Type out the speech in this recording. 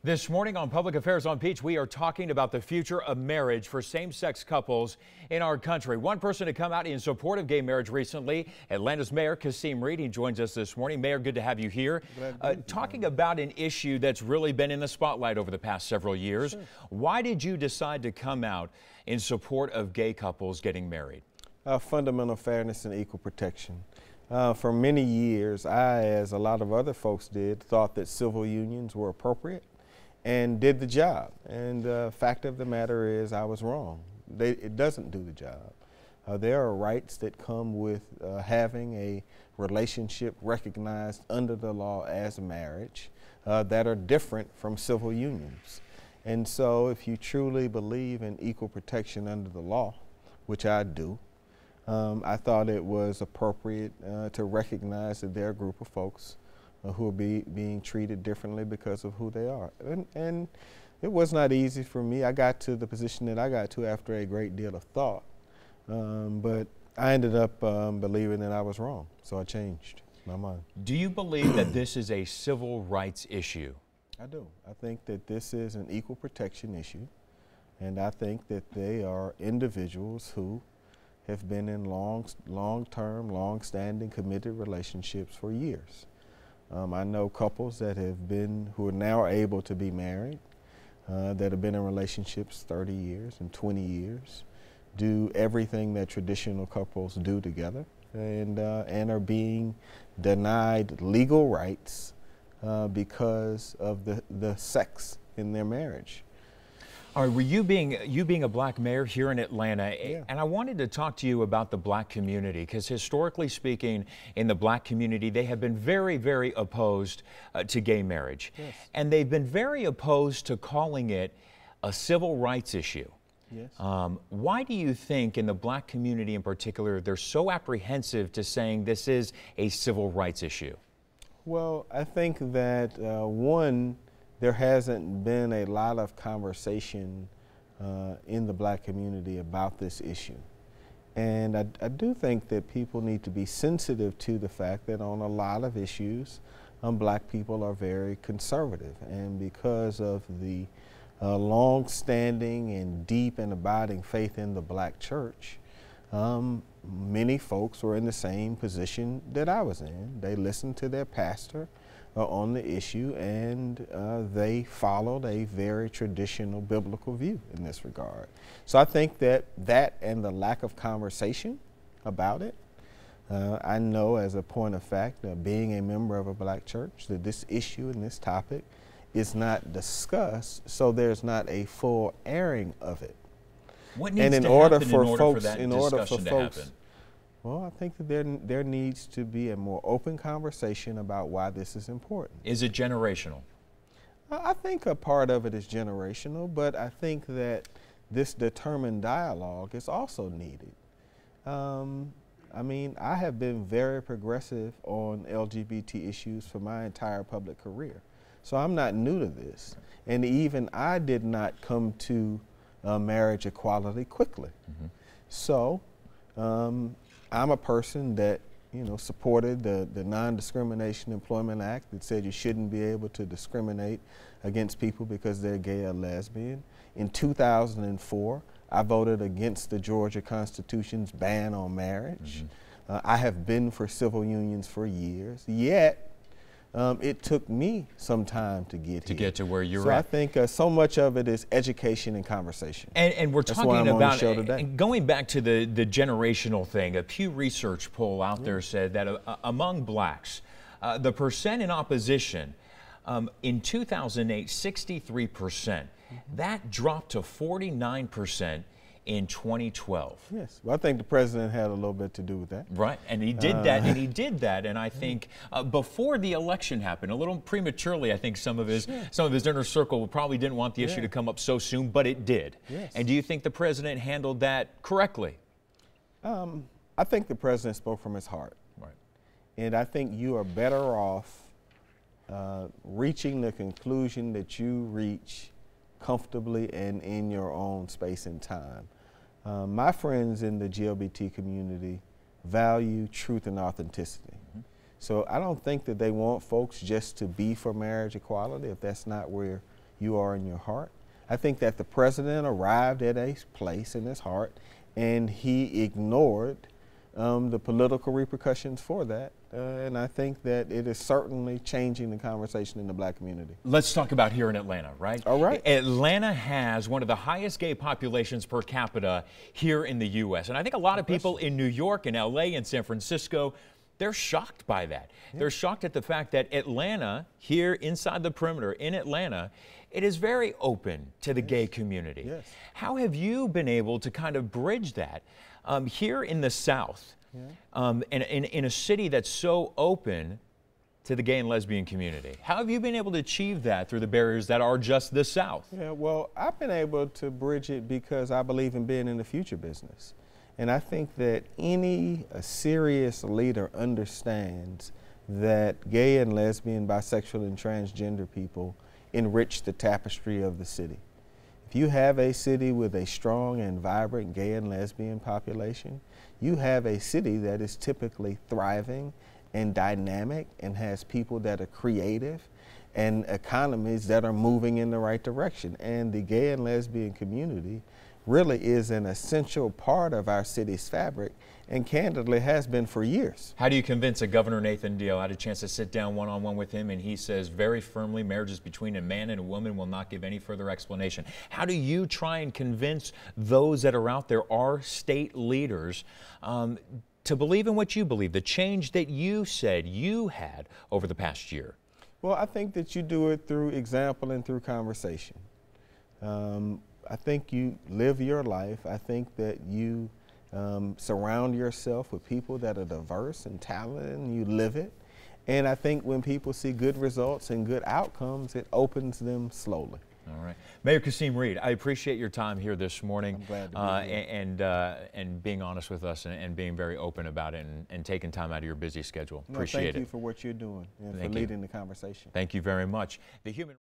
This morning on Public Affairs on Peach, we are talking about the future of marriage for same-sex couples in our country. One person to come out in support of gay marriage recently, Atlanta's Mayor Kasim Reed. He joins us this morning. Mayor, good to have you here. Talking about an issue that's really been in the spotlight over the past several years. Sure. Why did you decide to come out in support of gay couples getting married? Fundamental fairness and equal protection. For many years, I, as a lot of other folks did, thought that civil unions were appropriate and did the job. And the fact of the matter is I was wrong. It doesn't do the job. There are rights that come with having a relationship recognized under the law as marriage that are different from civil unions. And so if you truly believe in equal protection under the law, which I do, I thought it was appropriate to recognize that there are a group of folks who are being treated differently because of who they are. And it was not easy for me. I got to the position that I got to after a great deal of thought. But I ended up believing that I was wrong, so I changed my mind. Do you believe that this is a civil rights issue? I do. I think that this is an equal protection issue, and I think that they are individuals who have been in long-term, long-standing, committed relationships for years. I know couples that who are now able to be married, that have been in relationships 30 years and 20 years, do everything that traditional couples do together, and are being denied legal rights because of the sex in their marriage. All right, you being a black mayor here in Atlanta, yeah. And I wanted to talk to you about the black community, because historically speaking, in the black community, they have been very, very opposed to gay marriage. Yes. And they've been very opposed to calling it a civil rights issue. Yes. Why do you think in the black community in particular, they're so apprehensive to saying this is a civil rights issue? Well, I think that one, there hasn't been a lot of conversation in the black community about this issue. And I do think that people need to be sensitive to the fact that on a lot of issues, black people are very conservative. And because of the long-standing and deep and abiding faith in the black church, many folks were in the same position that I was in. They listened to their pastor on the issue, and they followed a very traditional biblical view in this regard. So I think that and the lack of conversation about it, I know as a point of fact, being a member of a black church, that this issue and this topic is not discussed, so there's not a full airing of it. What needs to happen in order for that discussion to happen? Well, I think that there needs to be a more open conversation about why this is important. Is it generational? I think a part of it is generational, but I think that this determined dialogue is also needed. I mean, I have been very progressive on LGBT issues for my entire public career, so I'm not new to this. And even I did not come to marriage equality quickly. Mm-hmm. So I'm a person that, supported the Non-Discrimination Employment Act that said you shouldn't be able to discriminate against people because they're gay or lesbian. In 2004, I voted against the Georgia Constitution's ban on marriage. Mm-hmm. I have been for civil unions for years, yet it took me some time to get to where you're at. So I think so much of it is education and conversation. And we're talking about, and going back to the generational thing, a Pew Research poll out there said that among blacks, the percent in opposition in 2008, 63%. That dropped to 49% in 2012. Yes, well, I think the president had a little bit to do with that. Right, and he did that, and I think before the election happened, a little prematurely, I think some of his inner circle probably didn't want the issue to come up so soon, but it did. Yes. And do you think the president handled that correctly? I think the president spoke from his heart. Right. And I think you are better off reaching the conclusion that you reach comfortably and in your own space and time. My friends in the LGBT community value truth and authenticity. Mm-hmm. So I don't think that they want folks just to be for marriage equality if that's not where you are in your heart. I think that the president arrived at a place in his heart and he ignored the political repercussions for that. And I think that it is certainly changing the conversation in the black community. Let's talk about here in Atlanta, right? All right. Atlanta has one of the highest gay populations per capita here in the U.S. And I think a lot of people in New York and L.A. and San Francisco, they're shocked by that. Yeah. They're shocked at the fact that Atlanta, here inside the perimeter in Atlanta, it is very open to the gay community. Yes. How have you been able to kind of bridge that here in the South? Yeah. In a city that's so open to the gay and lesbian community. How have you been able to achieve that through the barriers that are just the South? Yeah, well, I've been able to bridge it because I believe in being in the future business. And I think that any serious leader understands that gay and lesbian, bisexual, and transgender people enrich the tapestry of the city. If you have a city with a strong and vibrant gay and lesbian population, you have a city that is typically thriving and dynamic and has people that are creative and economies that are moving in the right direction. And the gay and lesbian community really is an essential part of our city's fabric and candidly has been for years. How do you convince a Governor Nathan Deal? I had a chance to sit down one-on-one with him, and he says very firmly marriages between a man and a woman will not give any further explanation. How do you try and convince those that are out there, our state leaders, to believe in what you believe, the change that you said you had over the past year? Well, I think that you do it through example and through conversation. I think you live your life. I think that you surround yourself with people that are diverse and talented, and you live it. And I think when people see good results and good outcomes, it opens them slowly. All right. Mayor Kasim Reed, I appreciate your time here this morning. I'm glad to be here. And being honest with us and being very open about it and taking time out of your busy schedule. Appreciate it. Thank you for what you're doing and for leading the conversation. Thank you very much. The human